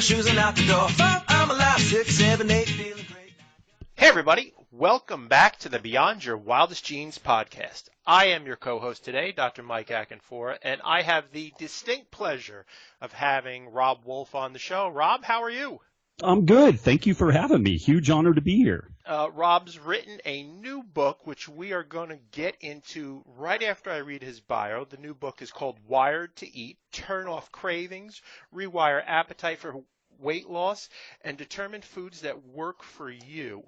my shoes and out the door. 5, I'm alive. 6, 7, 8, feeling great. Hey everybody, welcome back to the Beyond Your Wildest Genes podcast. I am your co-host today, Dr. Mike Akinfora, and I have the distinct pleasure of having Robb Wolf on the show. Robb, how are you? I'm good. Thank you for having me. Huge honor to be here. Robb's written a new book, which we are going to get into right after I read his bio. The new book is called Wired to Eat, Turn Off Cravings, Rewire Appetite for Weight Loss, and Determine Foods That Work for You.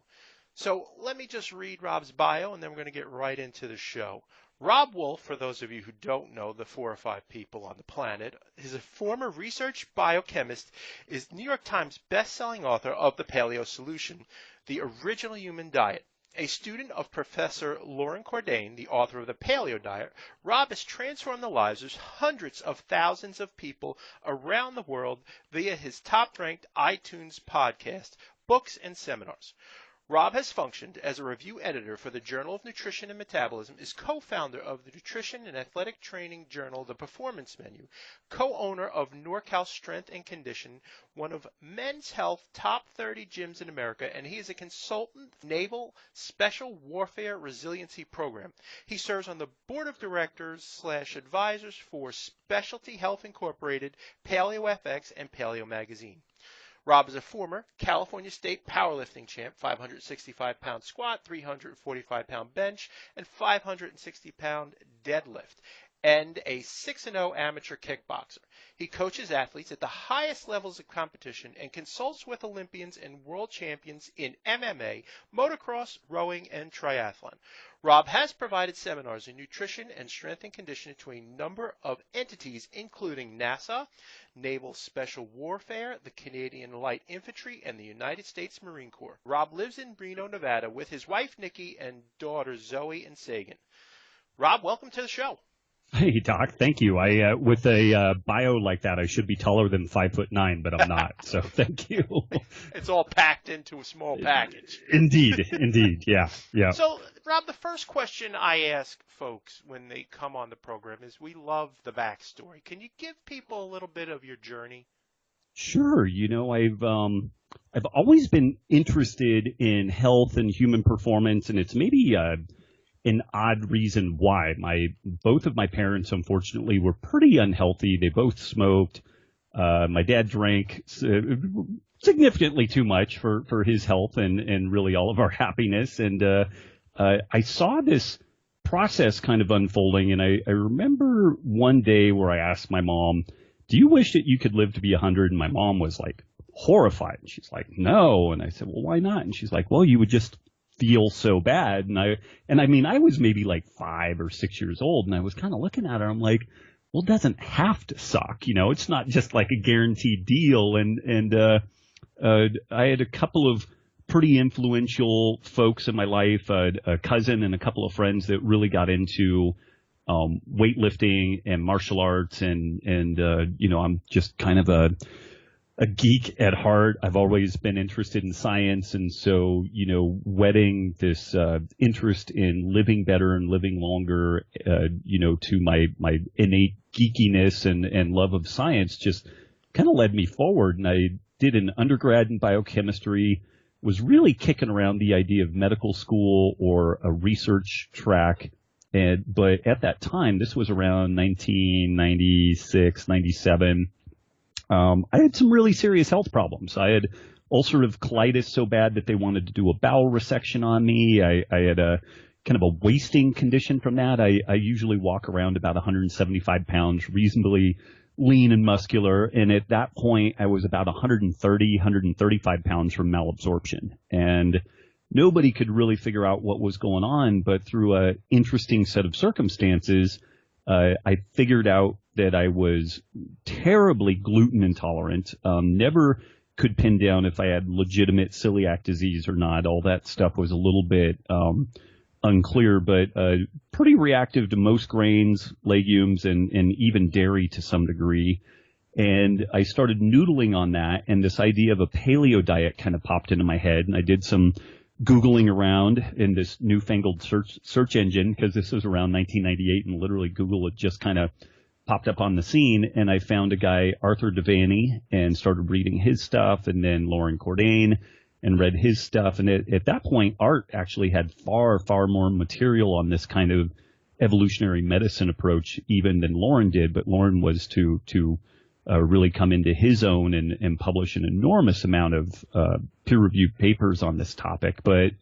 So let me just read Robb's bio, and then we're going to get right into the show. Robb Wolf, for those of you who don't know, the 4 or 5 people on the planet, is a former research biochemist, is New York Times best-selling author of The Paleo Solution, The Original Human Diet. A student of Professor Lauren Cordain, the author of The Paleo Diet, Robb has transformed the lives of hundreds of thousands of people around the world via his top-ranked iTunes podcast, books, and seminars. Robb has functioned as a review editor for the Journal of Nutrition and Metabolism, is co-founder of the nutrition and athletic training journal The Performance Menu, co-owner of NorCal Strength and Condition, one of Men's Health top 30 gyms in America, and he is a consultant Naval Special Warfare Resiliency Program. He serves on the board of directors / advisors for Specialty Health Incorporated, Paleo FX, and Paleo Magazine. Robb is a former California State powerlifting champ, 565-pound squat, 345-pound bench, and 560-pound deadlift, and a 6-0 amateur kickboxer. He coaches athletes at the highest levels of competition and consults with Olympians and world champions in MMA, motocross, rowing, and triathlon. Robb has provided seminars in nutrition and strength and conditioning to a number of entities, including NASA, Naval Special Warfare, the Canadian Light Infantry, and the United States Marine Corps. Robb lives in Reno, Nevada, with his wife, Nikki, and daughters, Zoe and Sagan. Robb, welcome to the show. Hey, Doc. Thank you. I with a bio like that, I should be taller than 5'9", but I'm not. So thank you. It's all packed into a small package. Indeed. Yeah. So, Robb, the first question I ask folks when they come on the program is, we love the backstory. Can you give people a little bit of your journey? Sure. You know, I've always been interested in health and human performance, and it's maybe an odd reason why. Both of my parents, unfortunately, were pretty unhealthy. They both smoked. My dad drank significantly too much for his health and really all of our happiness. And I saw this process kind of unfolding, and I remember one day where I asked my mom, "Do you wish that you could live to be 100?" And my mom was like horrified. She's like, "No." And I said, "Well, why not?" And she's like, "Well, you would just feel so bad." And I mean, I was maybe like 5 or 6 years old, and I was kind of looking at her. I'm like, well, it doesn't have to suck. You know, it's not just like a guaranteed deal. And I had a couple of pretty influential folks in my life, a cousin and a couple of friends that really got into weightlifting and martial arts. And you know, I'm just kind of a geek at heart. I've always been interested in science, and so, you know, wedding this interest in living better and living longer, you know, to my innate geekiness and love of science just kind of led me forward. And I did an undergrad in biochemistry, was really kicking around the idea of medical school or a research track. But at that time, this was around 1996, 97. I had some really serious health problems. I had ulcerative colitis so bad that they wanted to do a bowel resection on me. I had a kind of a wasting condition from that. I usually walk around about 175 pounds, reasonably lean and muscular. And at that point, I was about 135 pounds from malabsorption. And nobody could really figure out what was going on. But through an interesting set of circumstances, I figured out that I was terribly gluten intolerant, never could pin down if I had legitimate celiac disease or not. All that stuff was a little bit unclear, but pretty reactive to most grains, legumes, and even dairy to some degree. And I started noodling on that, and this idea of a paleo diet kind of popped into my head, and I did some Googling around in this newfangled search engine, because this was around 1998, and literally Google had just kind of popped up on the scene, and I found a guy, Arthur Devaney, and started reading his stuff, and then Lauren Cordain, and read his stuff. And at that point, Art actually had far, far more material on this kind of evolutionary medicine approach even than Lauren did. But Lauren was to really come into his own and publish an enormous amount of peer-reviewed papers on this topic. But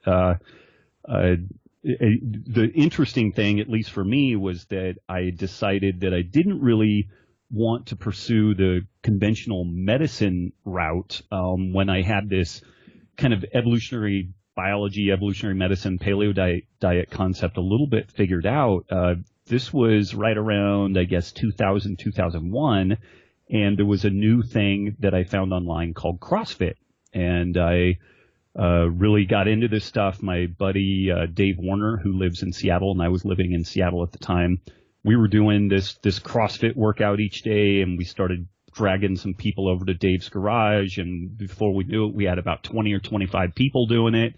the interesting thing, at least for me, was that I decided that I didn't really want to pursue the conventional medicine route when I had this kind of evolutionary biology, evolutionary medicine, paleo diet concept a little bit figured out. This was right around, I guess, 2000, 2001, and there was a new thing that I found online called CrossFit. And I really got into this stuff. My buddy Dave Warner, who lives in Seattle, and I was living in Seattle at the time, we were doing this CrossFit workout each day, and we started dragging some people over to Dave's garage, and before we knew it, we had about 20 or 25 people doing it.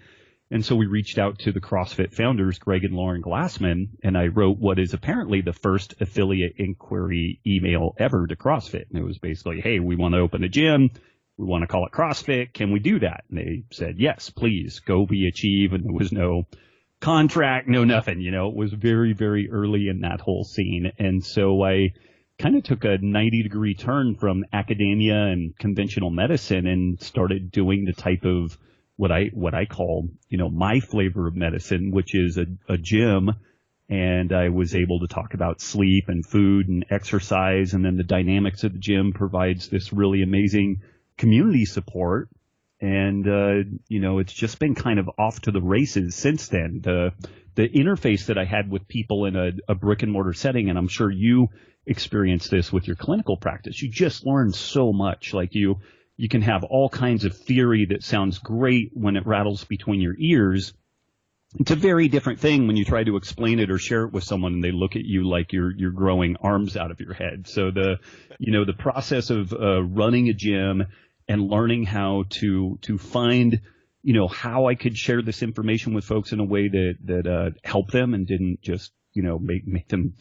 And so we reached out to the CrossFit founders, Greg and Lauren Glassman, and I wrote what is apparently the first affiliate inquiry email ever to CrossFit. And it was basically, hey, we want to open a gym. We want to call it CrossFit. Can we do that? And they said, yes, please, go be achieve. And there was no contract, no nothing. It was very, very early in that whole scene. And so I kind of took a 90-degree turn from academia and conventional medicine and started doing the type of what I call, my flavor of medicine, which is a gym. And I was able to talk about sleep and food and exercise. And then the dynamics of the gym provides this really amazing community support. And, it's just been kind of off to the races since then. The interface that I had with people in a brick and mortar setting, and I'm sure you experience this with your clinical practice, you just learn so much. Like you can have all kinds of theory that sounds great when it rattles between your ears. It's a very different thing when you try to explain it or share it with someone and they look at you like you're growing arms out of your head. So the process of running a gym and learning how to find, how I could share this information with folks in a way that helped them and didn't just, make them,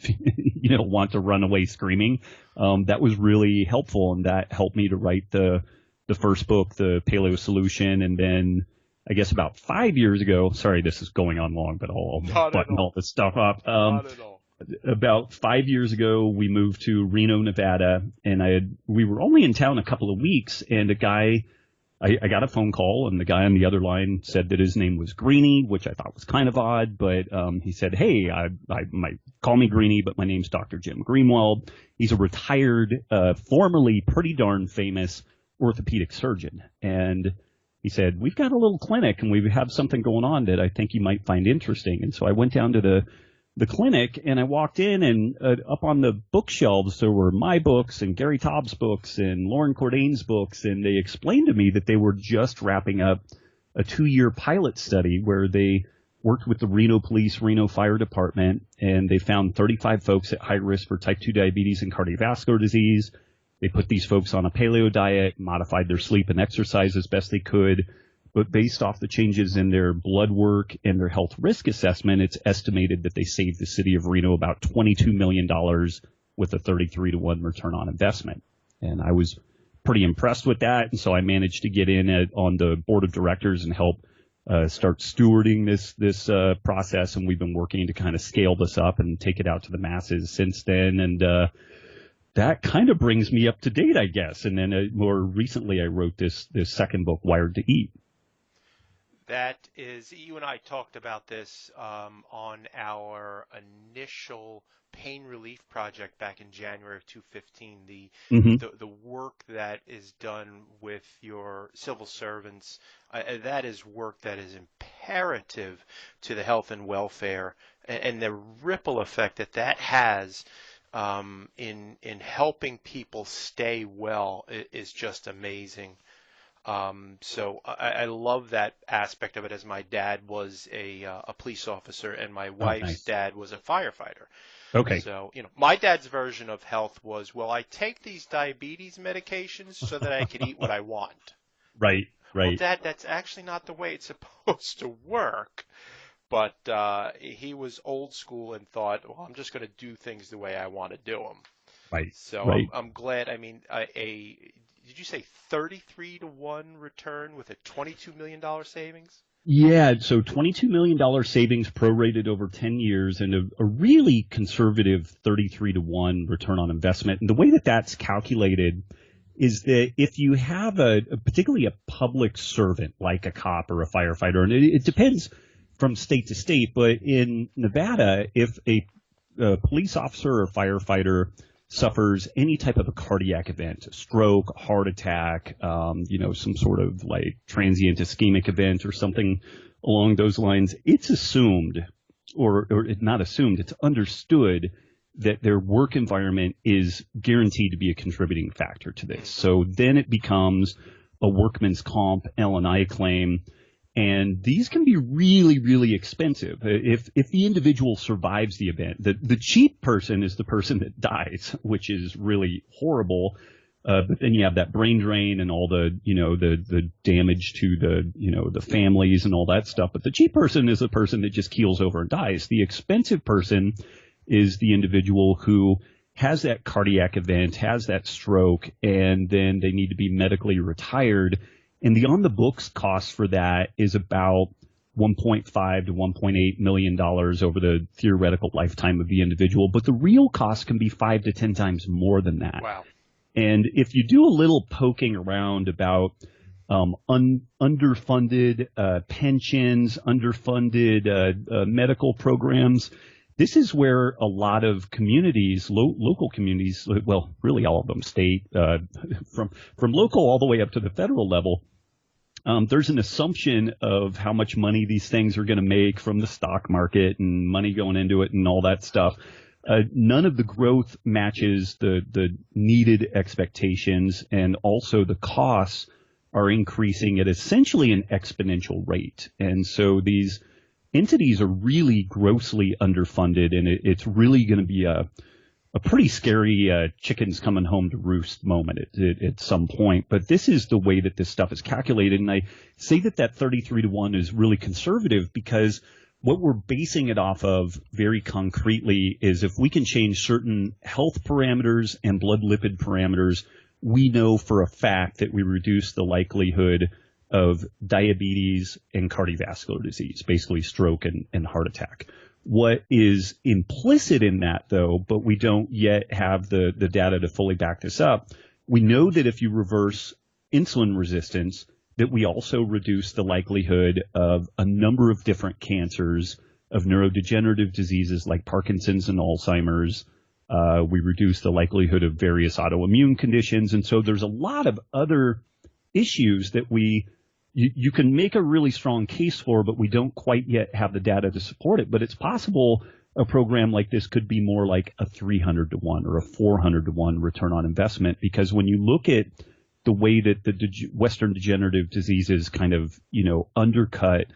want to run away screaming. That was really helpful, and that helped me to write the first book, The Paleo Solution. And then I guess about 5 years ago, sorry, this is going on long, but I'll button all this stuff up. Not at all. About 5 years ago, we moved to Reno, Nevada, and we were only in town a couple of weeks, and I got a phone call, and the guy on the other line said that his name was Greeny, which I thought was kind of odd, but he said, hey, I might call me Greeny, but my name's Dr. Jim Greenwald. He's a retired, formerly pretty darn famous orthopedic surgeon, and he said, we've got a little clinic, and we have something going on that I think you might find interesting. And so I went down to the clinic, and I walked in, and up on the bookshelves, there were my books and Gary Taub's books and Lauren Cordain's books, and they explained to me that they were just wrapping up a 2-year pilot study where they worked with the Reno Police, Reno Fire Department, and they found 35 folks at high risk for type 2 diabetes and cardiovascular disease. They put these folks on a paleo diet, modified their sleep and exercise as best they could, but based off the changes in their blood work and their health risk assessment, it's estimated that they saved the city of Reno about $22 million with a 33-to-1 return on investment. And I was pretty impressed with that, and so I managed to get in on the board of directors and help start stewarding this process, and we've been working to kind of scale this up and take it out to the masses since then. And that kind of brings me up to date, I guess. And then more recently, I wrote this second book, Wired to Eat. That is, you and I talked about this on our initial pain relief project back in January of 2015. The work that is done with your civil servants, that is work that is imperative to the health and welfare, and the ripple effect that has in helping people stay well is just amazing. So I love that aspect of it, as my dad was a police officer and my wife's dad was a firefighter. Okay. So, my dad's version of health was, well, I take these diabetes medications so that I can eat what I want. Right. Well, Dad, that's actually not the way it's supposed to work. But he was old school and thought, well, I'm just going to do things the way I want to do them. Right. So Right. I'm glad. I mean, did you say 33 to 1 return with a $22 million savings? Yeah, so $22 million savings prorated over 10 years and a really conservative 33 to 1 return on investment. And the way that that's calculated is that if you have particularly a public servant like a cop or a firefighter, and it depends from state to state, but in Nevada, if a police officer or firefighter suffers any type of a cardiac event, a stroke, a heart attack, some sort of like transient ischemic event or something along those lines, it's assumed, or not assumed, it's understood that their work environment is guaranteed to be a contributing factor to this. So then it becomes a workman's comp L&I claim. And these can be really, really expensive. If the individual survives the event, the cheap person is the person that dies, which is really horrible. But then you have that brain drain and all the damage to the families and all that stuff. But the cheap person is the person that just keels over and dies. The expensive person is the individual who has that cardiac event, has that stroke, and then they need to be medically retired. And the on-the-books cost for that is about $1.5 to $1.8 million over the theoretical lifetime of the individual. But the real cost can be 5 to 10 times more than that. Wow. And if you do a little poking around about underfunded pensions, underfunded medical programs, this is where a lot of communities, local communities, well, really all of them, state, from local all the way up to the federal level, there's an assumption of how much money these things are going to make from the stock market and money going into it and all that stuff. None of the growth matches the needed expectations, and also the costs are increasing at essentially an exponential rate. And so these entities are really grossly underfunded, and it's really going to be a pretty scary chickens coming home to roost moment at some point. But this is the way that this stuff is calculated. And I say that 33 to 1 is really conservative because what we're basing it off of very concretely is if we can change certain health parameters and blood lipid parameters, we know for a fact that we reduce the likelihood of diabetes and cardiovascular disease, basically stroke and heart attack. What is implicit in that, though, but we don't yet have the data to fully back this up, we know that if you reverse insulin resistance, that we also reduce the likelihood of a number of different cancers, of neurodegenerative diseases like Parkinson's and Alzheimer's. We reduce the likelihood of various autoimmune conditions. And so there's a lot of other issues that you can make a really strong case for, but we don't quite yet have the data to support it. But it's possible a program like this could be more like a 300 to 1 or a 400 to 1 return on investment, because when you look at the way that the Western degenerative diseases kind of, undercut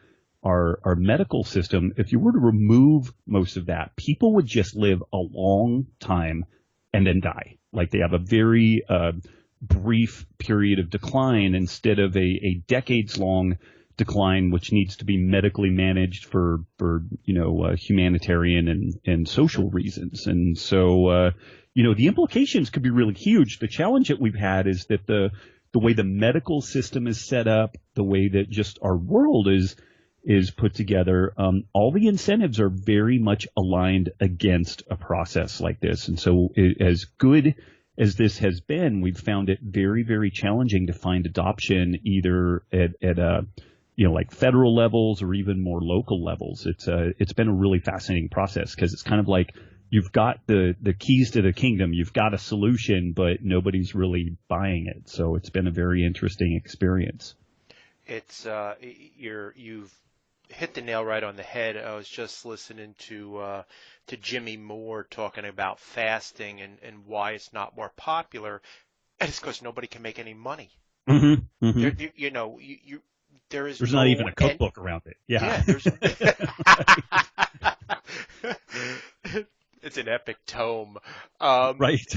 our medical system, if you were to remove most of that, people would just live a long time and then die. Like they have a very brief period of decline instead of a decades-long decline, which needs to be medically managed for humanitarian and social reasons. And so, the implications could be really huge. The challenge that we've had is that the way the medical system is set up, the way that just our world is put together, all the incentives are very much aligned against a process like this. And so as good as this has been, we've found it very, very challenging to find adoption either at like federal levels or even more local levels. It's been a really fascinating process because it's kind of like you've got the keys to the kingdom, you've got a solution, but nobody's really buying it. So it's been a very interesting experience. It's you've hit the nail right on the head. I was just listening to Jimmy Moore talking about fasting and why it's not more popular, and it's because nobody can make any money. Mm-hmm, mm-hmm. There's not even a cookbook around it. Yeah. It's an epic tome. Right.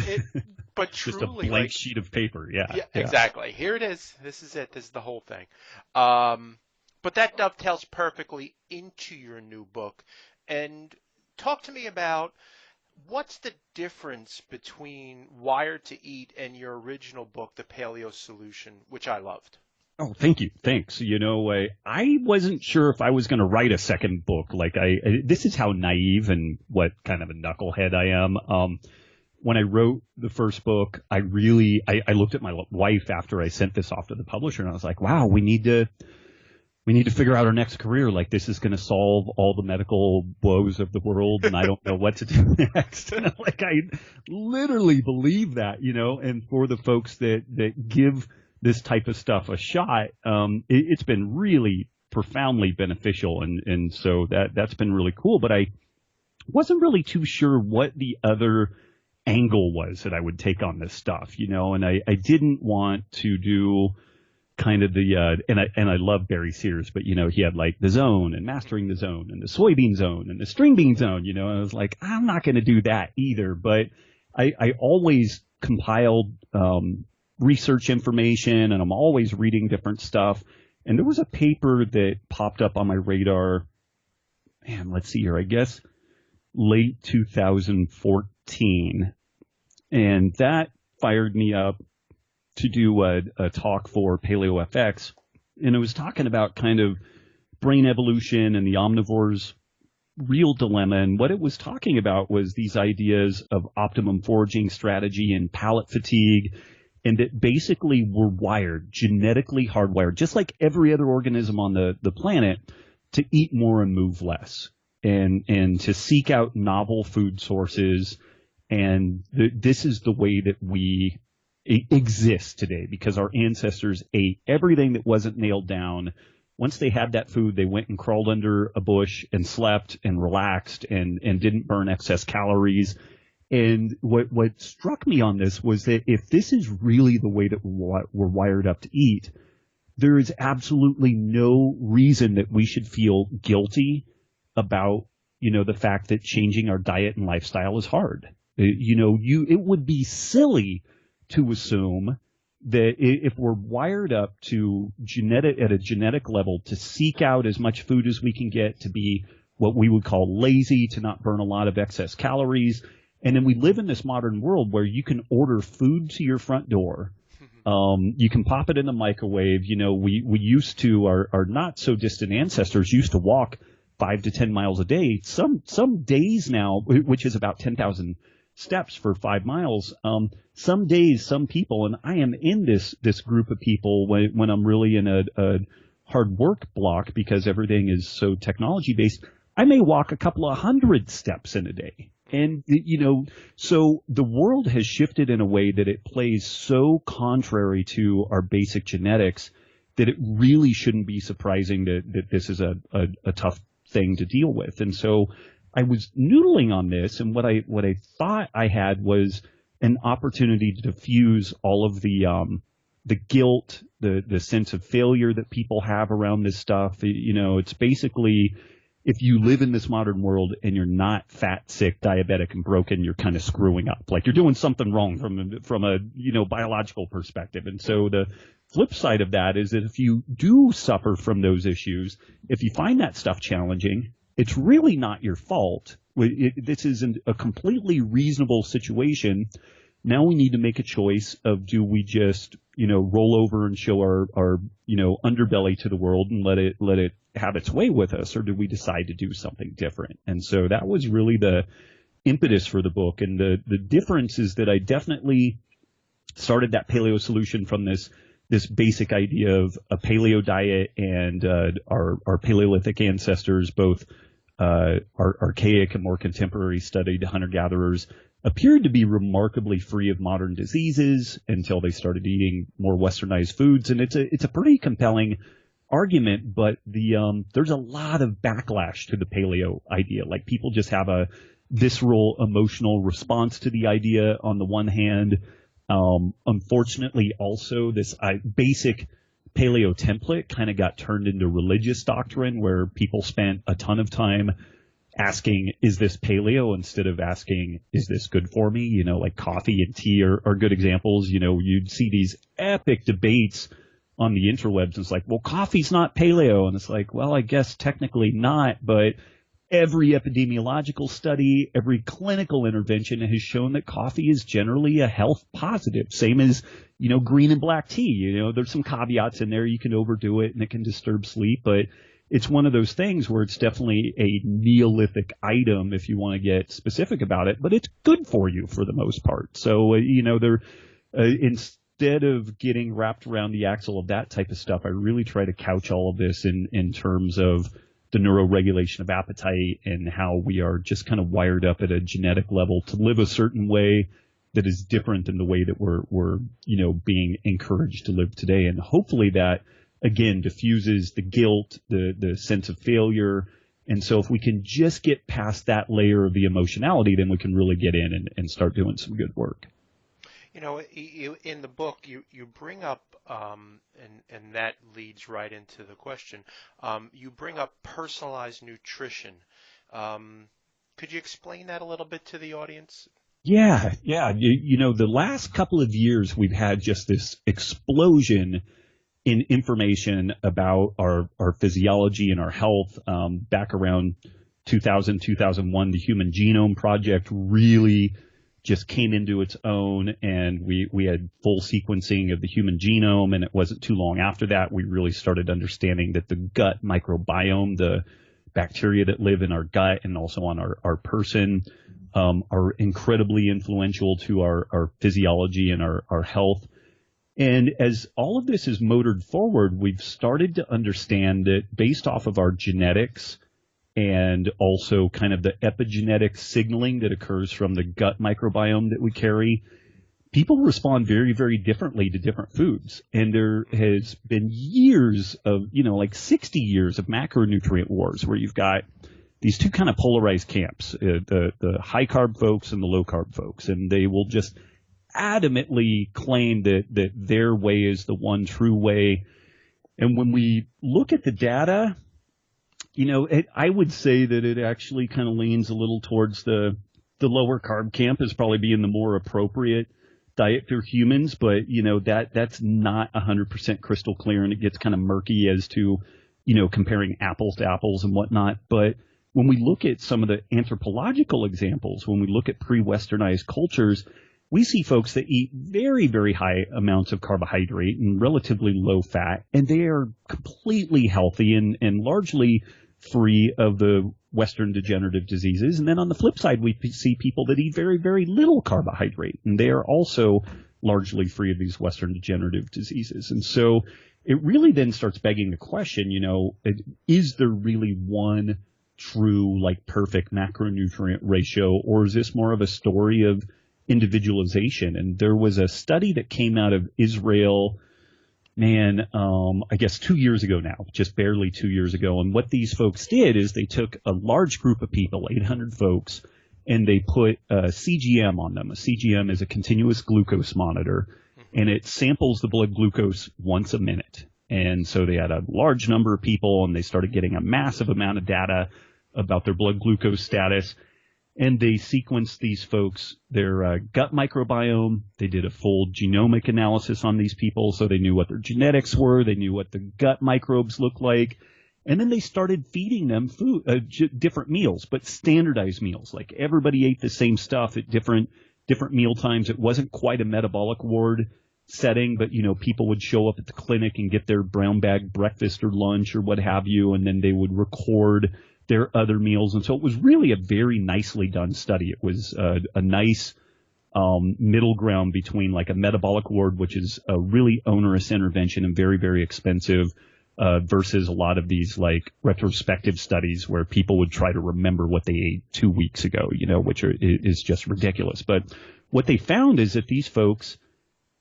But just truly, a blank sheet of paper. Yeah. Exactly. Here it is. This is it. This is the whole thing. But that dovetails perfectly into your new book. And talk to me about What's the difference between Wired to Eat and your original book, The Paleo Solution, which I loved? Oh, thank you. Thanks. I wasn't sure if I was going to write a second book. This is how naive and what kind of a knucklehead I am. When I wrote the first book, I looked at my wife after I sent this off to the publisher, and I was like, wow, we need to figure out our next career. Like, this is going to solve all the medical woes of the world, and I don't know what to do next. Like, I literally believe that, and for the folks that give this type of stuff a shot, it's been really profoundly beneficial. And so that's been really cool, but I wasn't really too sure what the other angle was that I would take on this stuff, and I didn't want to do kind of and I love Barry Sears, but he had like the zone and mastering the zone and the soybean zone and the string bean zone, and I was like, I'm not going to do that either. But I always compiled, research information, and I'm always reading different stuff. And there was a paper that popped up on my radar, let's see here, I guess late 2014. And that fired me up to do a talk for Paleo FX. And it was talking about kind of brain evolution and the omnivore's real dilemma. And what it was talking about was these ideas of optimum foraging strategy and palate fatigue, and that basically we're wired, genetically hardwired, just like every other organism on the planet, to eat more and move less, and to seek out novel food sources. And this is the way that we exist today, because our ancestors ate everything that wasn't nailed down. Once they had that food, they went and crawled under a bush and slept and relaxed and didn't burn excess calories. And what struck me on this was that if this is really the way that we're wired up to eat, there is absolutely no reason that we should feel guilty about, the fact that changing our diet and lifestyle is hard. It would be silly to assume that if we're wired up to at a genetic level to seek out as much food as we can get, to be what we would call lazy, to not burn a lot of excess calories. And then we live in this modern world where you can order food to your front door. You can pop it in the microwave. We used to, our not so distant ancestors used to walk 5 to 10 miles a day. Some days now, which is about 10,000 steps for 5 miles. Some days, some people, and I am in this group of people when I'm really in a hard work block because everything is so technology based, I may walk a couple of hundred steps in a day. And, so the world has shifted in a way that it plays so contrary to our basic genetics that it really shouldn't be surprising that this is a tough thing to deal with. And so I was noodling on this, and what I thought I had was an opportunity to diffuse all of the guilt, the sense of failure that people have around this stuff. It's basically, if you live in this modern world and you're not fat, sick, diabetic, and broken, you're kind of screwing up. Like, you're doing something wrong from a biological perspective. And so the flip side of that is that if you do suffer from those issues, if you find that stuff challenging, it's really not your fault. This is a completely reasonable situation. Now we need to make a choice of, do we just, roll over and show our underbelly to the world and let it have its way with us, or do we decide to do something different? And so that was really the impetus for the book. And the difference is that I definitely started that paleo solution from this basic idea of a paleo diet, and our Paleolithic ancestors, both archaic and more contemporary studied hunter-gatherers, appeared to be remarkably free of modern diseases until they started eating more westernized foods. And it's a pretty compelling argument, but there's a lot of backlash to the paleo idea. Like, people just have a visceral emotional response to the idea on the one hand. Unfortunately, also, this basic paleo template kind of got turned into religious doctrine, where people spent a ton of time asking, is this paleo, instead of asking, is this good for me? Like coffee and tea are good examples. You'd see these epic debates on the interwebs, and it's like, well, coffee's not paleo. And it's like, well, I guess technically not, but every epidemiological study, every clinical intervention has shown that coffee is generally a health positive, same as, green and black tea. There's some caveats in there. You can overdo it and it can disturb sleep, but it's one of those things where it's definitely a Neolithic item if you want to get specific about it, but it's good for you for the most part. So, instead of getting wrapped around the axle of that type of stuff, I really try to couch all of this in terms of the neuroregulation of appetite and how we are just kind of wired up at a genetic level to live a certain way that is different than the way that we're being encouraged to live today. And hopefully that, again, diffuses the guilt, the sense of failure. And so if we can just get past that layer of the emotionality, then we can really get in and start doing some good work. In the book, you bring up, and that leads right into the question, you bring up personalized nutrition. Could you explain that a little bit to the audience? Yeah. The last couple of years, we've had just this explosion in information about our physiology and our health. Back around 2000, 2001, the Human Genome Project really just came into its own, and we had full sequencing of the human genome, and it wasn't too long after that we really started understanding that the gut microbiome, the bacteria that live in our gut and also on our person, are incredibly influential to our physiology and our health. And as all of this is motored forward, we've started to understand that based off of our genetics and also kind of the epigenetic signaling that occurs from the gut microbiome that we carry, people respond very, very differently to different foods. And there has been years of, like 60 years of macronutrient wars where you've got these two kind of polarized camps, the high carb folks and the low carb folks, and they will just adamantly claim that their way is the one true way. And when we look at the data, I would say that it actually kind of leans a little towards the lower carb camp as probably being the more appropriate diet for humans. But, that's not 100% crystal clear, and it gets kind of murky as to, comparing apples to apples and whatnot. But when we look at some of the anthropological examples, when we look at pre-Westernized cultures, we see folks that eat very, very high amounts of carbohydrate and relatively low fat, and they are completely healthy and largely free of the Western degenerative diseases. And then on the flip side, we see people that eat very, very little carbohydrate, and they are also largely free of these Western degenerative diseases. And so it really then starts begging the question, is there really one true, perfect macronutrient ratio, or is this more of a story of individualization? And there was a study that came out of Israel, I guess 2 years ago now, just barely 2 years ago. And what these folks did is they took a large group of people, 800 folks, and they put a CGM on them. A CGM is a continuous glucose monitor, and it samples the blood glucose once a minute. And so they had a large number of people, and they started getting a massive amount of data about their blood glucose status. And they sequenced these folks, their gut microbiome. They did a full genomic analysis on these people, so they knew what their genetics were. They knew what the gut microbes looked like. And then they started feeding them food, different meals, but standardized meals. Like everybody ate the same stuff at different meal times. It wasn't quite a metabolic ward setting, but, people would show up at the clinic and get their brown bag breakfast or lunch or what have you, and then they would record their other meals. And so it was really a very nicely done study. It was a nice middle ground between like a metabolic ward, which is a really onerous intervention and very, very expensive, versus a lot of these like retrospective studies where people would try to remember what they ate 2 weeks ago, which is just ridiculous. But what they found is that these folks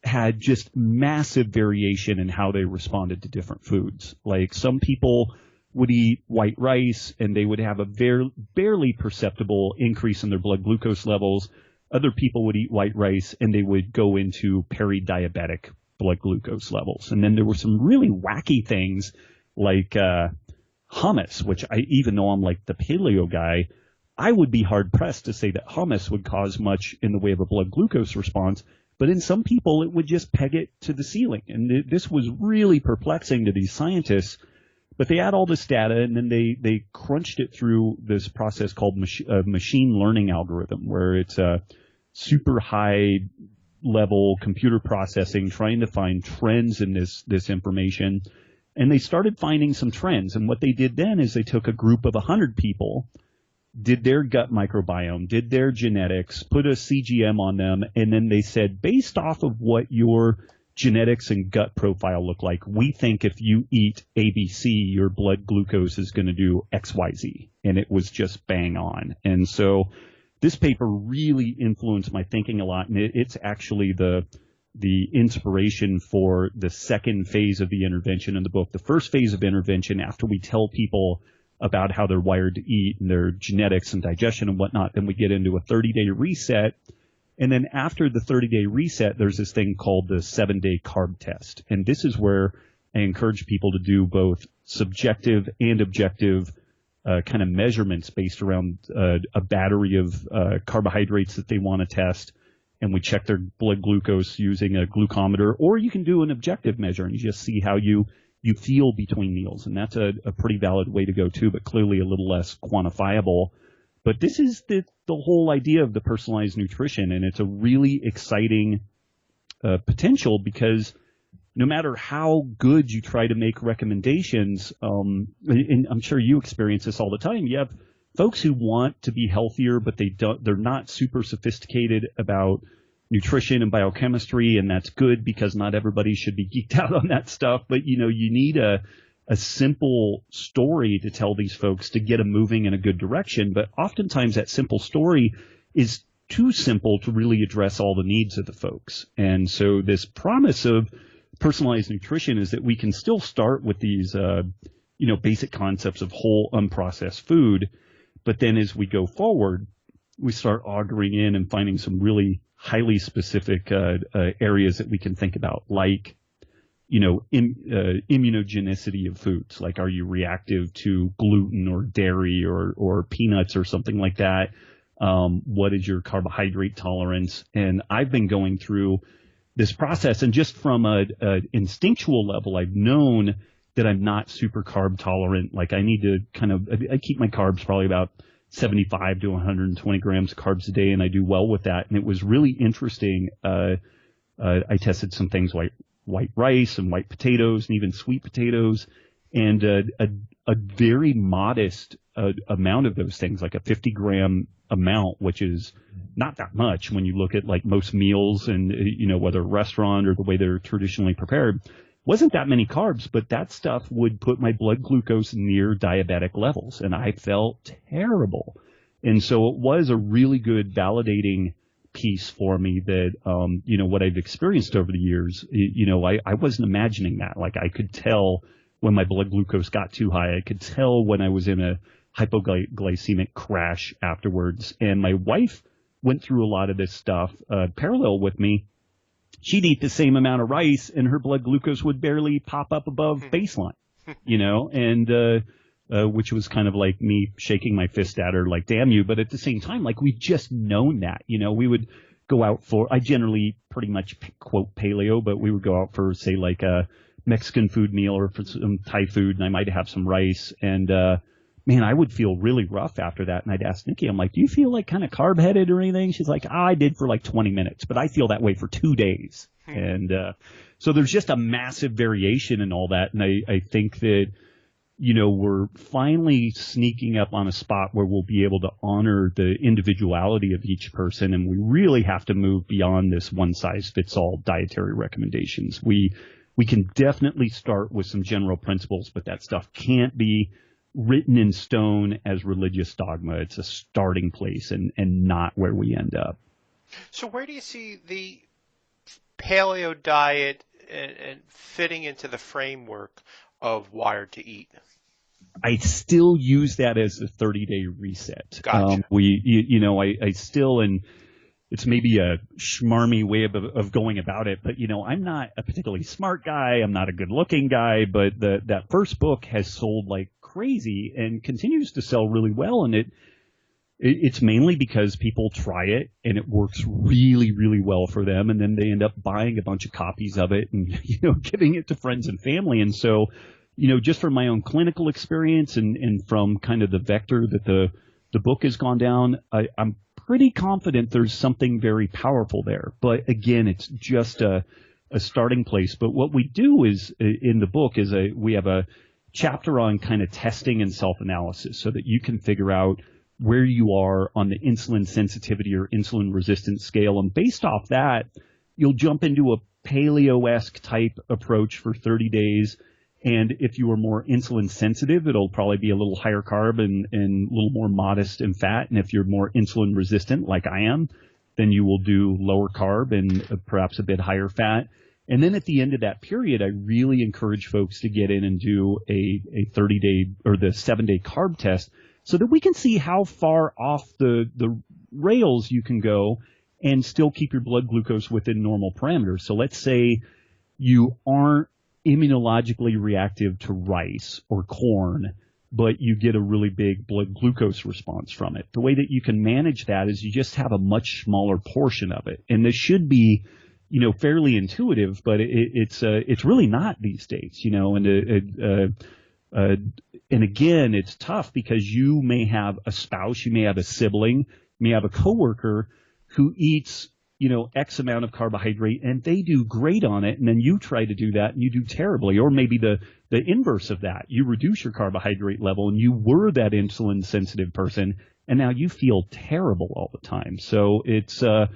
had just massive variation in how they responded to different foods. Like some people would eat white rice and they would have a barely perceptible increase in their blood glucose levels. Other people would eat white rice and they would go into peri-diabetic blood glucose levels. And then there were some really wacky things like hummus, which even though I'm like the paleo guy, I would be hard pressed to say that hummus would cause much in the way of a blood glucose response. But in some people, it would just peg it to the ceiling. And this was really perplexing to these scientists But they had all this data, and then they crunched it through this process called machine learning algorithm, where it's a super high level computer processing, trying to find trends in this information. And they started finding some trends. And what they did then is they took a group of 100 people, did their gut microbiome, did their genetics, put a CGM on them, and then they said, based off of what your genetics and gut profile look like, we think if you eat ABC, your blood glucose is going to do XYZ. And it was just bang on. And so this paper really influenced my thinking a lot, and it's actually the inspiration for the second phase of the intervention in the book. The first phase of intervention, after we tell people about how they're wired to eat and their genetics and digestion and whatnot, then we get into a 30-day reset. And then after the 30-day reset, there's this thing called the 7-day carb test. And this is where I encourage people to do both subjective and objective kind of measurements based around a battery of carbohydrates that they want to test. And we check their blood glucose using a glucometer, or you can do an objective measure and you just see how you feel between meals. And that's a pretty valid way to go too, but clearly a little less quantifiable. But this is the whole idea of the personalized nutrition, and it's a really exciting potential, because no matter how good you try to make recommendations, and I'm sure you experience this all the time, you have folks who want to be healthier, but they're not super sophisticated about nutrition and biochemistry, and that's good because not everybody should be geeked out on that stuff. But you need a simple story to tell these folks to get them moving in a good direction. But oftentimes that simple story is too simple to really address all the needs of the folks. And so this promise of personalized nutrition is that we can still start with these, basic concepts of whole unprocessed food. But then as we go forward, we start auguring in and finding some really highly specific areas that we can think about, like, immunogenicity of foods. Like, are you reactive to gluten or dairy or peanuts or something like that? What is your carbohydrate tolerance? And I've been going through this process, and just from a instinctual level, I've known that I'm not super carb tolerant. Like, I need to I keep my carbs probably about 75 to 120 grams of carbs a day, and I do well with that. And it was really interesting. I tested some things like white rice and white potatoes and even sweet potatoes, and a very modest amount of those things, like a 50-gram amount, which is not that much when you look at like most meals and, whether a restaurant or the way they're traditionally prepared, wasn't that many carbs, but that stuff would put my blood glucose near diabetic levels, and I felt terrible. And so it was a really good validating piece for me that, what I've experienced over the years, I wasn't imagining that. Like, I could tell when my blood glucose got too high. I could tell when I was in a hypoglycemic crash afterwards. And my wife went through a lot of this stuff parallel with me. She'd eat the same amount of rice and her blood glucose would barely pop up above baseline, and which was kind of like me shaking my fist at her like, damn you. But at the same time, like, we've just known that, we would go out I generally pretty much quote paleo, but we would go out for, say, like a Mexican food meal or for some Thai food, and I might have some rice. And, man, I would feel really rough after that. And I'd ask Nikki, I'm like, do you feel like kind of carb headed or anything? She's like, I did for like 20 minutes, but I feel that way for 2 days. And, so there's just a massive variation in all that. And I think that, we're finally sneaking up on a spot where we'll be able to honor the individuality of each person. And we really have to move beyond this one size fits all dietary recommendations. We can definitely start with some general principles, but that stuff can't be written in stone as religious dogma. It's a starting place and not where we end up. So where do you see the paleo diet and fitting into the framework of Wired to Eat? I still use that as a 30-day reset. Gotcha. I still, and it's maybe a schmarmy way of going about it, but, I'm not a particularly smart guy. I'm not a good-looking guy, but that first book has sold like crazy and continues to sell really well. And it's mainly because people try it and it works really, really well for them. And then they end up buying a bunch of copies of it and, giving it to friends and family. And so, just from my own clinical experience and from kind of the vector that the book has gone down, I'm pretty confident there's something very powerful there. But again, it's just a starting place. But what we do is in the book is we have a chapter on kind of testing and self-analysis so that you can figure out where you are on the insulin sensitivity or insulin resistance scale. And based off that, you'll jump into a paleo-esque type approach for 30 days. And if you are more insulin sensitive, it'll probably be a little higher carb and a little more modest in fat. And if you're more insulin resistant, like I am, then you will do lower carb and perhaps a bit higher fat. And then at the end of that period, I really encourage folks to get in and do a 30-day or the 7-day carb test so that we can see how far off the rails you can go and still keep your blood glucose within normal parameters. So let's say you aren't immunologically reactive to rice or corn, but you get a really big blood glucose response from it. The way that you can manage that is you just have a much smaller portion of it. And this should be, fairly intuitive, but it's really not these days, and again, it's tough because you may have a spouse, you may have a sibling, you may have a coworker who eats, X amount of carbohydrate and they do great on it. And then you try to do that and you do terribly. Or maybe the inverse of that, you reduce your carbohydrate level and you were that insulin sensitive person and now you feel terrible all the time. So it's, I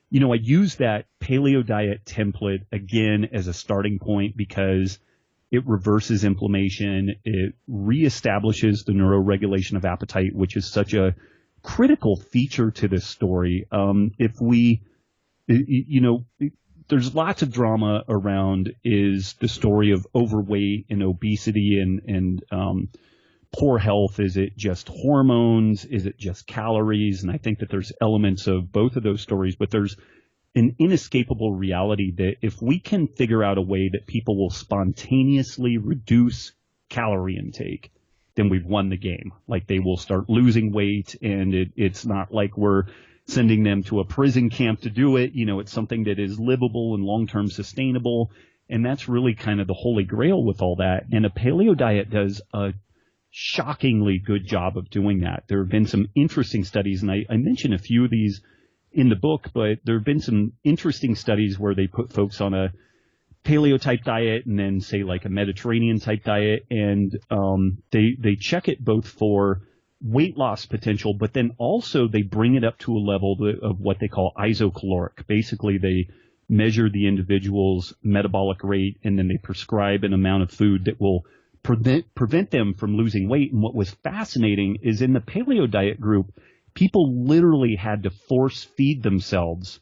use that paleo diet template again as a starting point because it reverses inflammation. It reestablishes the neuroregulation of appetite, which is such a critical feature to this story. There's lots of drama around is the story of overweight and obesity and poor health. Is it just hormones? Is it just calories? And I think that there's elements of both of those stories, but there's an inescapable reality that if we can figure out a way that people will spontaneously reduce calorie intake, then we've won the game. Like they will start losing weight, and it's not like we're sending them to a prison camp to do it. It's something that is livable and long-term sustainable. And that's really kind of the holy grail with all that. And a paleo diet does a shockingly good job of doing that. There have been some interesting studies, and I mentioned a few of these in the book, but there have been some interesting studies where they put folks on a paleo type diet and then say like a Mediterranean type diet, and they check it both for weight loss potential, but then also they bring it up to a level of what they call isocaloric. Basically, they measure the individual's metabolic rate and then they prescribe an amount of food that will prevent them from losing weight. And what was fascinating is in the paleo diet group, people literally had to force feed themselves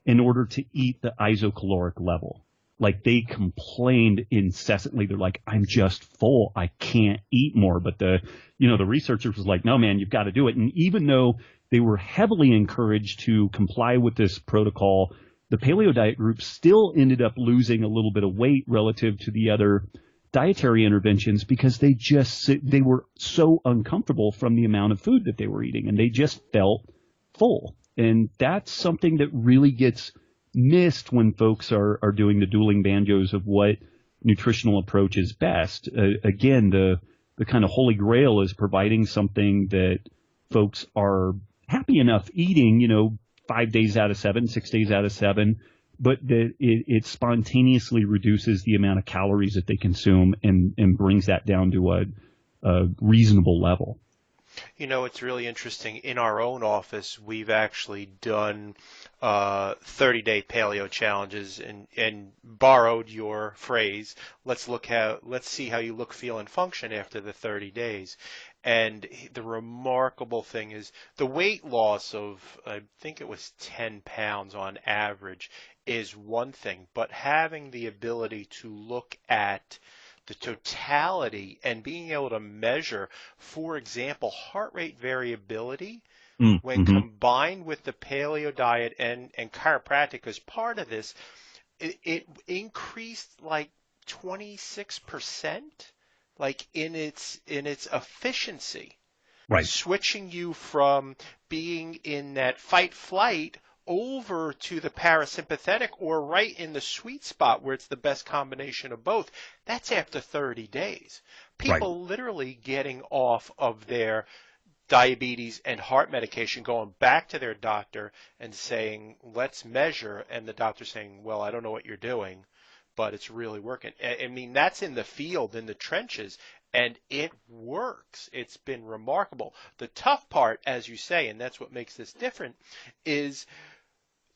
in order to eat the isocaloric level. Like they complained incessantly. They're like, I'm just full. I can't eat more. But the researchers was like, no, man, you've got to do it. And even though they were heavily encouraged to comply with this protocol, the paleo diet group still ended up losing a little bit of weight relative to the other dietary interventions because they were so uncomfortable from the amount of food that they were eating, and they just felt full. And that's something that really gets missed when folks are doing the dueling banjos of what nutritional approach is best. Again, the kind of holy grail is providing something that folks are happy enough eating, 5 days out of 7, 6 days out of 7, but that it spontaneously reduces the amount of calories that they consume and brings that down to a reasonable level. It's really interesting. In our own office, we've actually done 30-day paleo challenges and borrowed your phrase. Let's see how you look, feel, and function after the 30 days. And the remarkable thing is the weight loss of, I think it was 10 pounds on average, is one thing, but having the ability to look at the totality and being able to measure, for example, heart rate variability when combined with the paleo diet and chiropractic as part of this, it increased like 26%, like in its efficiency. Right. Switching you from being in that fight flight over to the parasympathetic or right in the sweet spot where it's the best combination of both, that's after 30 days. Right. People literally getting off of their diabetes and heart medication, going back to their doctor and saying, let's measure, and the doctor saying, well, I don't know what you're doing, but it's really working. I mean, that's in the field, in the trenches, and it works. It's been remarkable. The tough part, as you say, and that's what makes this different, is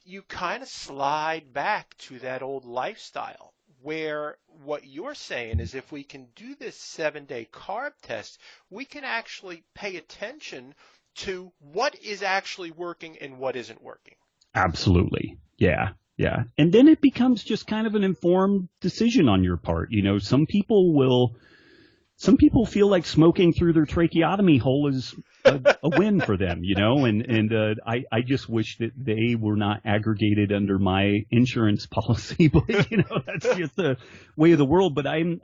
you kind of slide back to that old lifestyle, where what you're saying is if we can do this 7-day carb test, we can actually pay attention to what is actually working and what isn't working. Absolutely. Yeah. Yeah. And then it becomes just kind of an informed decision on your part. You know, some people feel like smoking through their tracheotomy hole is a win for them, you know, and I just wish that they were not aggregated under my insurance policy, but you know, that's just the way of the world. But I'm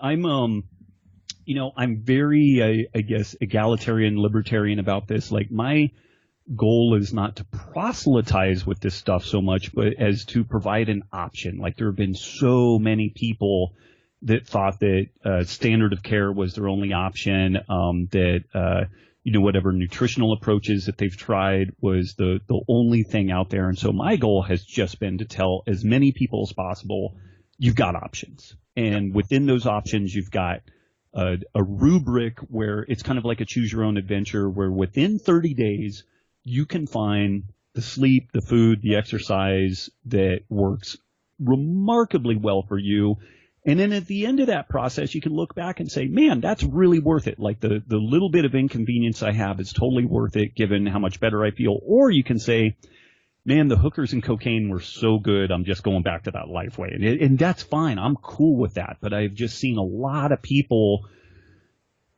very, I guess, egalitarian, libertarian about this. Like, my goal is not to proselytize with this stuff so much, but as to provide an option. Like, there have been so many people that thought that standard of care was their only option, whatever nutritional approaches that they've tried was the only thing out there. And so my goal has just been to tell as many people as possible, you've got options. And within those options, you've got a rubric where it's kind of like a choose your own adventure, where within 30 days, you can find the sleep, the food, the exercise that works remarkably well for you. And then at the end of that process, you can look back and say, man, that's really worth it. Like, the little bit of inconvenience I have is totally worth it given how much better I feel. Or you can say, man, the hookers and cocaine were so good, I'm just going back to that life way. And that's fine. I'm cool with that. But I've just seen a lot of people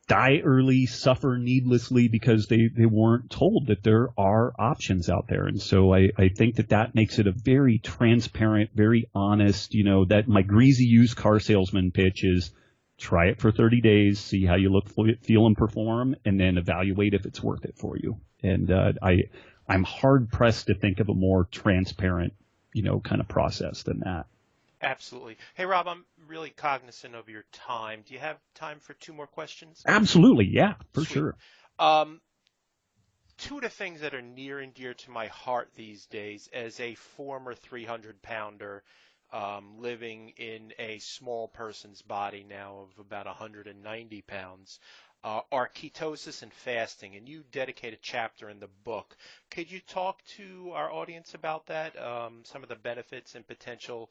die early, suffer needlessly because they weren't told that there are options out there. And so I think that makes it a very transparent, very honest, that my greasy used car salesman pitch is try it for 30 days, see how you look, feel, and perform, and then evaluate if it's worth it for you. And I'm hard pressed to think of a more transparent, kind of process than that. Absolutely. Hey, Rob, I'm really cognizant of your time. Do you have time for 2 more questions? Absolutely. Yeah, for Sweet. Sure. 2 of the things that are near and dear to my heart these days as a former 300-pounder living in a small person's body now of about 190 pounds are ketosis and fasting. And you dedicate a chapter in the book. Could you talk to our audience about that, some of the benefits and potential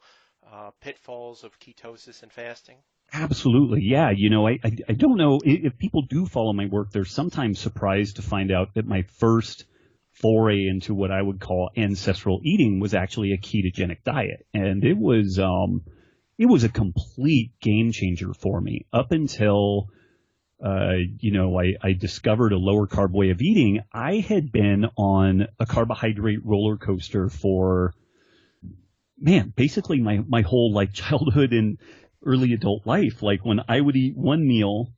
pitfalls of ketosis and fasting? Absolutely. Yeah. I don't know if people do follow my work, they're sometimes surprised to find out that my first foray into what I would call ancestral eating was actually a ketogenic diet. And it was a complete game changer for me up until, I discovered a lower carb way of eating. I had been on a carbohydrate roller coaster for, basically my whole childhood and early adult life. Like, when I would eat one meal,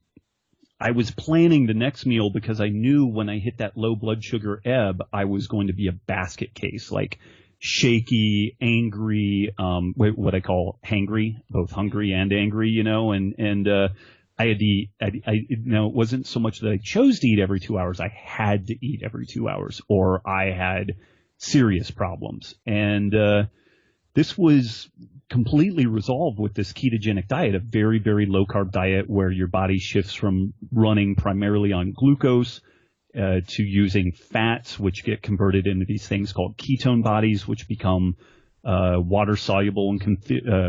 I was planning the next meal because I knew when I hit that low blood sugar ebb, I was going to be a basket case, like shaky, angry, what I call hangry, both hungry and angry, and I had to eat. It wasn't so much that I chose to eat every 2 hours. I had to eat every 2 hours or I had serious problems. And, this was completely resolved with this ketogenic diet, a very, very low carb diet where your body shifts from running primarily on glucose to using fats, which get converted into these things called ketone bodies, which become water soluble and can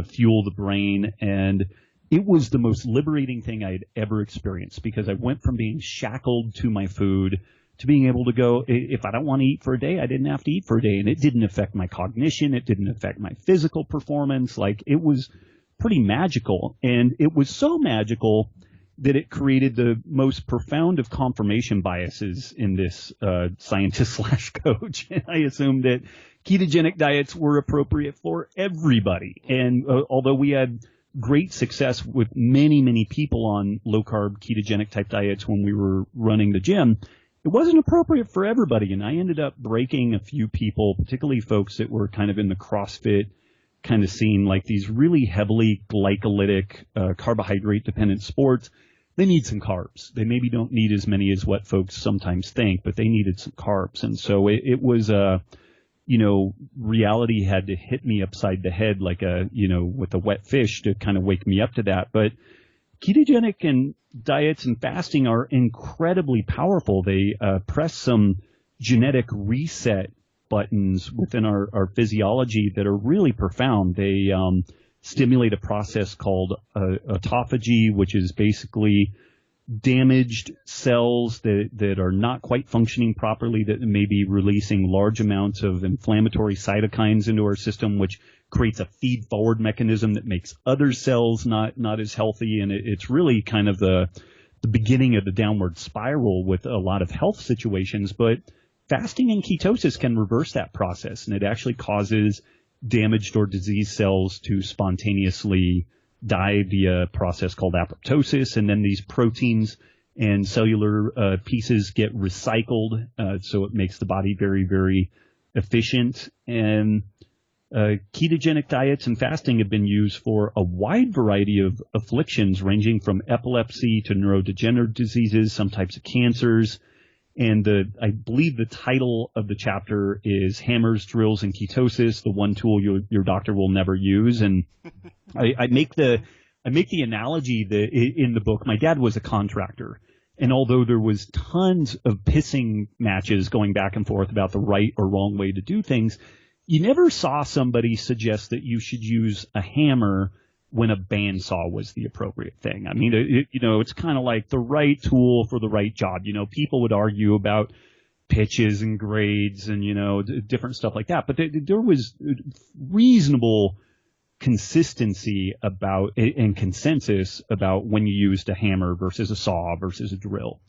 fuel the brain. And it was the most liberating thing I had ever experienced because I went from being shackled to my food to being able to go, if I don't want to eat for a day, I didn't have to eat for a day. And it didn't affect my cognition. It didn't affect my physical performance. Like, it was pretty magical. And it was so magical that it created the most profound of confirmation biases in this scientist/coach. And I assumed that ketogenic diets were appropriate for everybody. And although we had great success with many, many people on low carb ketogenic type diets when we were running the gym, it wasn't appropriate for everybody. And I ended up breaking a few people, particularly folks that were kind of in the CrossFit kind of scene, like these really heavily glycolytic, carbohydrate-dependent sports. They need some carbs. They maybe don't need as many as what folks sometimes think, but they needed some carbs. And so it was reality had to hit me upside the head like with a wet fish to kind of wake me up to that. But ketogenic and diets and fasting are incredibly powerful. They press some genetic reset buttons within our physiology that are really profound. They stimulate a process called autophagy, which is basically damaged cells that are not quite functioning properly, that may be releasing large amounts of inflammatory cytokines into our system, which creates a feed-forward mechanism that makes other cells not as healthy. And it's really kind of the beginning of the downward spiral with a lot of health situations. But fasting and ketosis can reverse that process, and it actually causes damaged or diseased cells to spontaneously die via a process called apoptosis, and then these proteins and cellular pieces get recycled, so it makes the body very, very efficient. And ketogenic diets and fasting have been used for a wide variety of afflictions, ranging from epilepsy to neurodegenerative diseases, some types of cancers. And I believe the title of the chapter is Hammers, Drills, and Ketosis, the one tool your doctor will never use. And I make the analogy that in the book, my dad was a contractor. And although there was tons of pissing matches going back and forth about the right or wrong way to do things, you never saw somebody suggest that you should use a hammer when a bandsaw was the appropriate thing. I mean, it's kind of like the right tool for the right job. People would argue about pitches and grades and, different stuff like that. But there was reasonable consistency about and consensus about when you used a hammer versus a saw versus a drill.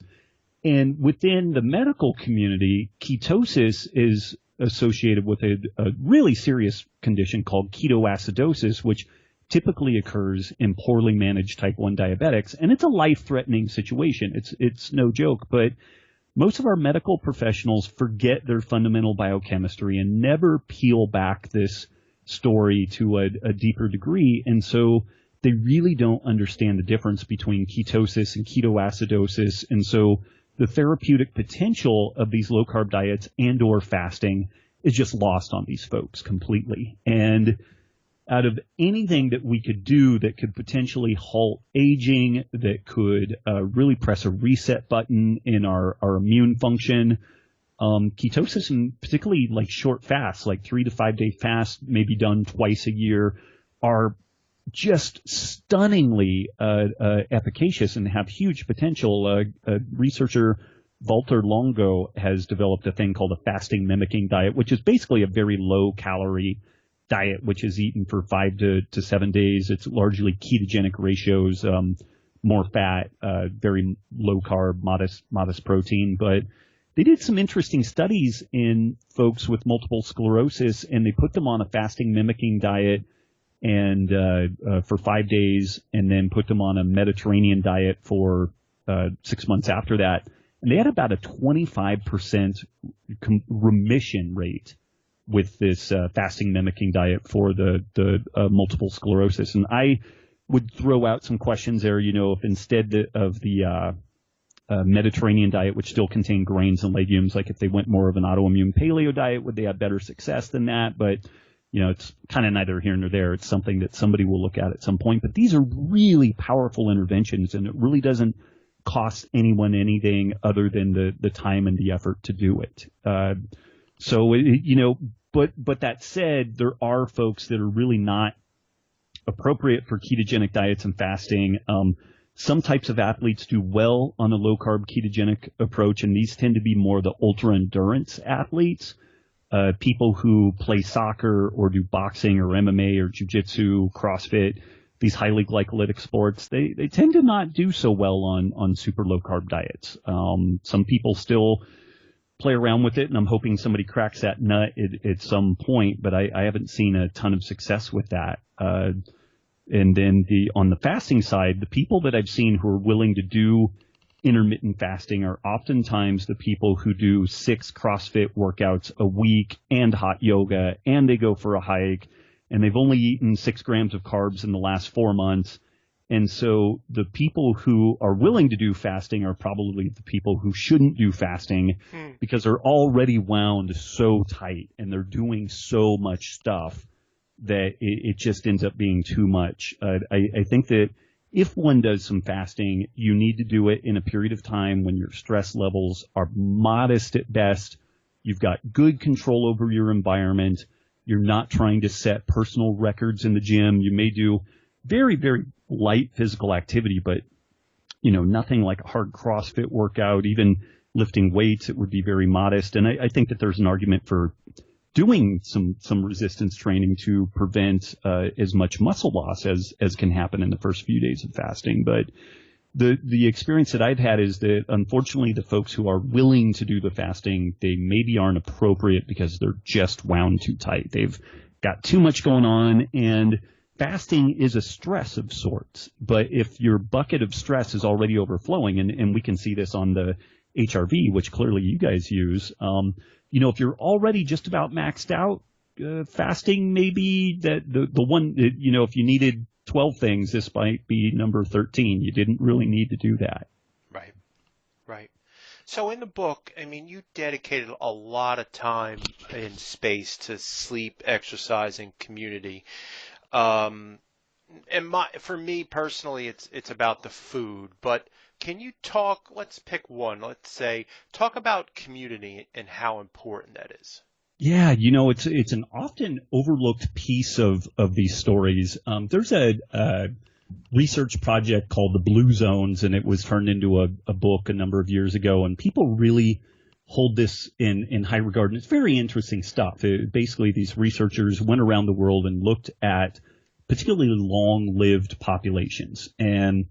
And within the medical community, ketosis is associated with a really serious condition called ketoacidosis, which typically occurs in poorly managed type 1 diabetics. And it's a life-threatening situation. It's no joke, but most of our medical professionals forget their fundamental biochemistry and never peel back this story to a deeper degree. And so they really don't understand the difference between ketosis and ketoacidosis. And so the therapeutic potential of these low-carb diets and or fasting is just lost on these folks completely. And out of anything that we could do that could potentially halt aging, that could really press a reset button in our immune function, ketosis, and particularly like short fasts, like 3 to 5 day fasts, maybe done twice a year, are just stunningly efficacious and have huge potential. Researcher Walter Longo has developed a thing called a fasting mimicking diet, which is basically a very low calorie diet, which is eaten for 5 to 7 days. It's largely ketogenic ratios, more fat, very low carb, modest protein. But they did some interesting studies in folks with multiple sclerosis, and they put them on a fasting mimicking diet and for 5 days, and then put them on a Mediterranean diet for 6 months after that. And they had about a 25% remission rate with this fasting mimicking diet for the multiple sclerosis. And I would throw out some questions there, if instead of the Mediterranean diet, which still contained grains and legumes, like if they went more of an autoimmune paleo diet, would they have better success than that? But, it's kind of neither here nor there. It's something that somebody will look at some point. But these are really powerful interventions, and it really doesn't cost anyone anything other than the time and the effort to do it. But that said, there are folks that are really not appropriate for ketogenic diets and fasting. Some types of athletes do well on a low-carb ketogenic approach, and these tend to be more the ultra-endurance athletes, people who play soccer or do boxing or MMA or jiu-jitsu, CrossFit, these highly glycolytic sports. They tend to not do so well on super low-carb diets. Some people still play around with it, and I'm hoping somebody cracks that nut at some point, but I haven't seen a ton of success with that. And then on the fasting side, the people that I've seen who are willing to do intermittent fasting are oftentimes the people who do 6 CrossFit workouts a week and hot yoga, and they go for a hike, and they've only eaten 6 grams of carbs in the last 4 months. And so the people who are willing to do fasting are probably the people who shouldn't do fasting because they're already wound so tight and they're doing so much stuff that it just ends up being too much. I think that if one does some fasting, you need to do it in a period of time when your stress levels are modest at best. You've got good control over your environment. You're not trying to set personal records in the gym. You may do very, very light physical activity, but, nothing like a hard CrossFit workout, even lifting weights, it would be very modest. And I think that there's an argument for doing some resistance training to prevent as much muscle loss as can happen in the first few days of fasting. But the experience that I've had is that, unfortunately, the folks who are willing to do the fasting, they maybe aren't appropriate because they're just wound too tight. They've got too much going on, and fasting is a stress of sorts. But if your bucket of stress is already overflowing, and we can see this on the HRV, which clearly you guys use, if you're already just about maxed out, fasting may be that the one, if you needed 12 things, this might be number 13. You didn't really need to do that. Right. So in the book, you dedicated a lot of time and space to sleep, exercise, and community. And for me personally, it's about the food, but can you let's pick one, talk about community and how important that is. Yeah, it's an often overlooked piece of these stories. There's a research project called the Blue Zones, and it was turned into a book a number of years ago, and people really hold this in high regard, and it's very interesting stuff. Basically, these researchers went around the world and looked at particularly long-lived populations, and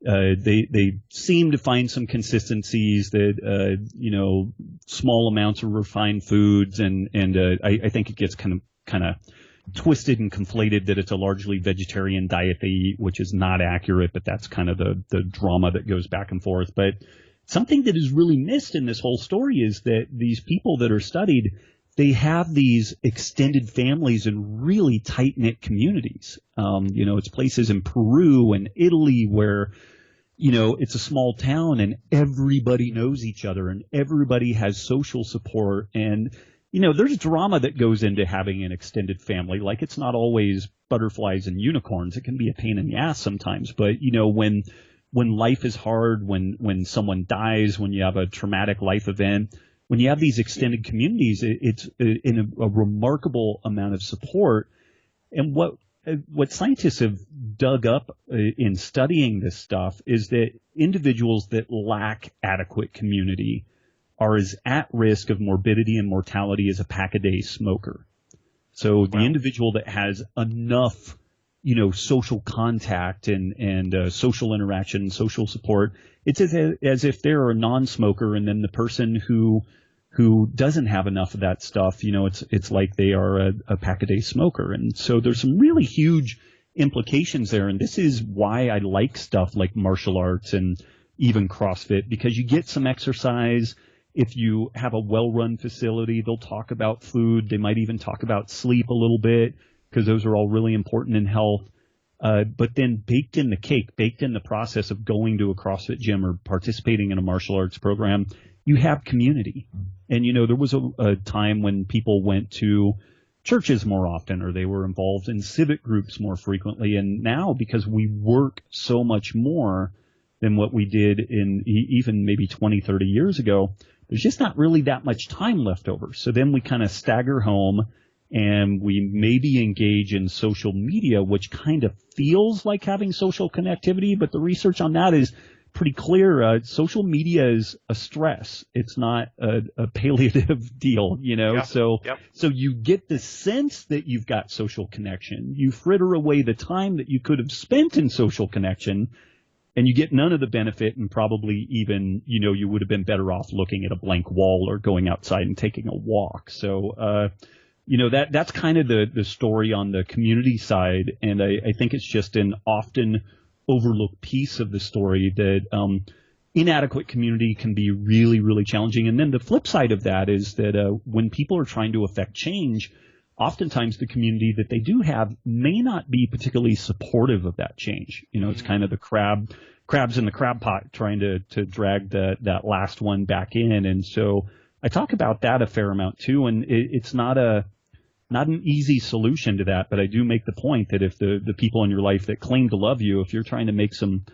they seem to find some consistencies that, small amounts of refined foods, and I think it gets kind of twisted and conflated that it's a largely vegetarian diet they eat, which is not accurate, but that's kind of the drama that goes back and forth. But something that is really missed in this whole story is that these people that are studied, they have these extended families in really tight-knit communities. It's places in Peru and Italy where, it's a small town and everybody knows each other and everybody has social support. And, there's drama that goes into having an extended family. Like, it's not always butterflies and unicorns. It can be a pain in the ass sometimes. But, when life is hard, when someone dies, when you have a traumatic life event, when you have these extended communities, it's in a remarkable amount of support. And what scientists have dug up in studying this stuff is that individuals that lack adequate community are as at risk of morbidity and mortality as a pack-a-day smoker. So the individual that has enough, social contact and social interaction, social support, it's as if they're a non-smoker, and then the person who doesn't have enough of that stuff, it's like they are a pack-a-day smoker. And so there's some really huge implications there. And this is why I like stuff like martial arts and even CrossFit, because you get some exercise. If you have a well-run facility, they'll talk about food. They might even talk about sleep a little bit, because those are all really important in health. But then baked in the cake, baked in the process of going to a CrossFit gym or participating in a martial arts program, you have community. And, there was a time when people went to churches more often, or they were involved in civic groups more frequently. And now, because we work so much more than what we did in even maybe 20, 30 years ago, there's just not really that much time left over. So then we kind of stagger home, and we maybe engage in social media, which kind of feels like having social connectivity, but the research on that is pretty clear. Social media is a stress. It's not a palliative deal, Yeah. So you get the sense that you've got social connection. You fritter away the time that you could have spent in social connection, and you get none of the benefit, and probably even, you would have been better off looking at a blank wall or going outside and taking a walk. So, that's kind of the story on the community side. And I think it's just an often overlooked piece of the story that, inadequate community can be really, really challenging. And then the flip side of that is that when people are trying to affect change, oftentimes the community that they do have may not be particularly supportive of that change. It's kind of the crabs in the crab pot trying to drag that last one back in. And so I talk about that a fair amount too. And it's not an easy solution to that, but I do make the point that if the people in your life that claim to love you, if you're trying to make some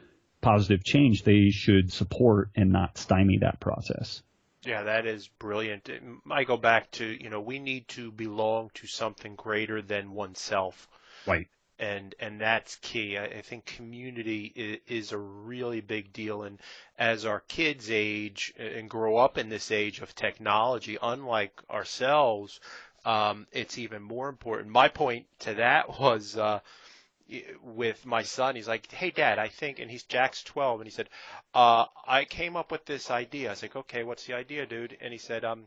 positive change, they should support and not stymie that process. Yeah, that is brilliant. I go back to, we need to belong to something greater than oneself. Right. And that's key. I think community is a really big deal. And as our kids age and grow up in this age of technology, unlike ourselves, it's even more important. My point to that was with my son. He's like, "Hey, Dad, I think," and Jack's 12, and he said, "I came up with this idea." I was like, "Okay, what's the idea, dude?" And he said, "I'm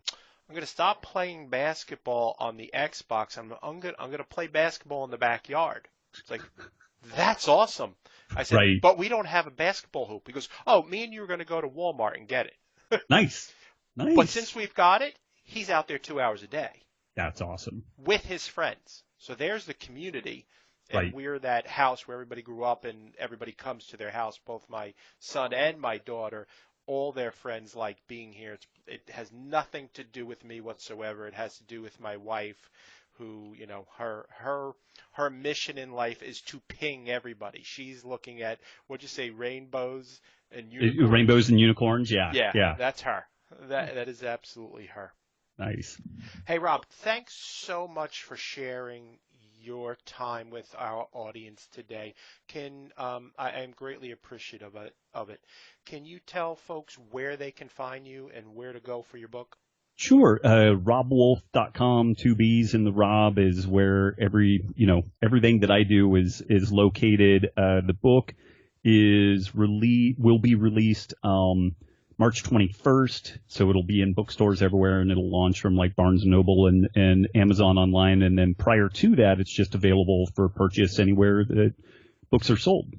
going to stop playing basketball on the Xbox. I'm going to play basketball in the backyard." It's like, that's awesome. I said, right. "But we don't have a basketball hoop." He goes, "Oh, me and you are going to go to Walmart and get it." Nice. But since we've got it, he's out there 2 hours a day. That's awesome. With his friends. So there's the community. And right. we're that house where everybody grew up and everybody comes to their house, both my son and my daughter. All their friends like being here. It has nothing to do with me whatsoever. It has to do with my wife, who, her mission in life is to ping everybody. She's looking at, what'd you say, rainbows and unicorns? Rainbows and unicorns, yeah. Yeah, that's her. That is absolutely her. Nice. Hey, Rob, thanks so much for sharing your time with our audience today. I am greatly appreciative of it. Can you tell folks where they can find you and where to go for your book? Sure. RobbWolf.com, 2 B's in the Rob is where everything that I do is located. The book will be released March 21st, so it'll be in bookstores everywhere, and it'll launch from like Barnes & Noble and Amazon online. And then prior to that, it's just available for purchase anywhere that books are sold.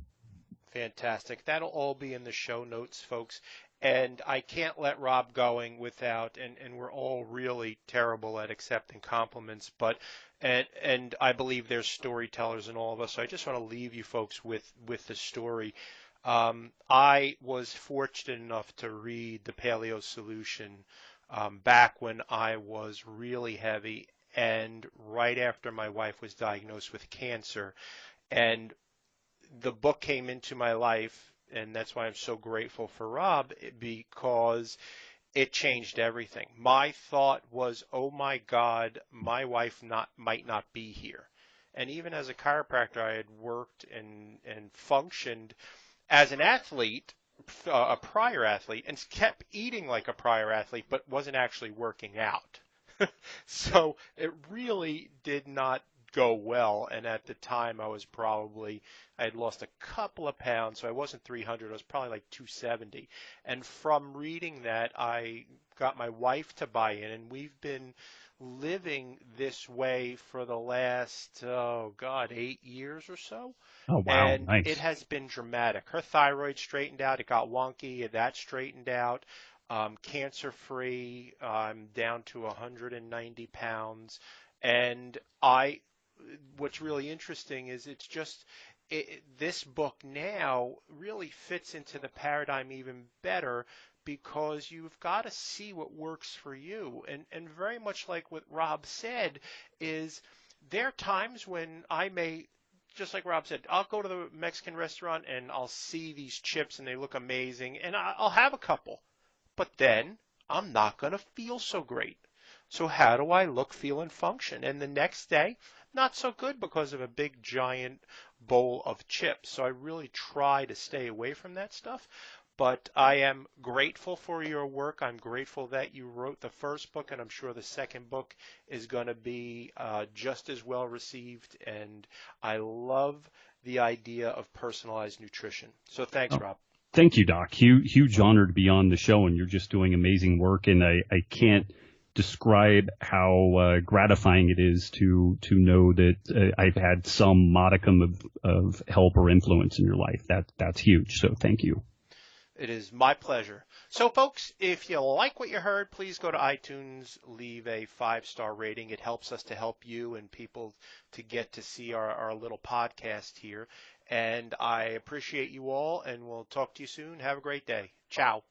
Fantastic. That'll all be in the show notes, folks. And I can't let Rob going without, and we're all really terrible at accepting compliments, but and I believe there's storytellers in all of us. So I just want to leave you folks with the story. I was fortunate enough to read The Paleo Solution back when I was really heavy and right after my wife was diagnosed with cancer. And the book came into my life, and that's why I'm so grateful for Rob, because it changed everything. My thought was, oh my God, my wife might not be here. And even as a chiropractor, I had worked and functioned as an athlete, a prior athlete, and kept eating like a prior athlete, but wasn't actually working out. So it really did not go well. And at the time, I had lost a couple of pounds, so I wasn't 300. I was probably like 270. And from reading that, I got my wife to buy in, and we've been living this way for the last, 8 years or so. Oh, wow. And nice. It has been dramatic. Her thyroid straightened out. It got wonky. That straightened out. Cancer-free. I'm down to 190 pounds. And what's really interesting is this book now really fits into the paradigm even better, because you've got to see what works for you. And very much like what Rob said, is there are times when I may, just like Rob said, I'll go to the Mexican restaurant and I'll see these chips and they look amazing, and I'll have a couple. But then I'm not going to feel so great. So how do I look, feel, and function? And the next day, not so good because of a big, giant bowl of chips. So I really try to stay away from that stuff. But I am grateful for your work. I'm grateful that you wrote the first book, and I'm sure the second book is going to be just as well received. And I love the idea of personalized nutrition. So thanks, Rob. Thank you, Doc. Huge honor to be on the show, and you're just doing amazing work. And I can't describe how gratifying it is to know that I've had some modicum of help or influence in your life. That's huge. So thank you. It is my pleasure. So, folks, if you like what you heard, please go to iTunes, leave a 5-star rating. It helps us to help you and people to get to see our little podcast here. And I appreciate you all, and we'll talk to you soon. Have a great day. Ciao.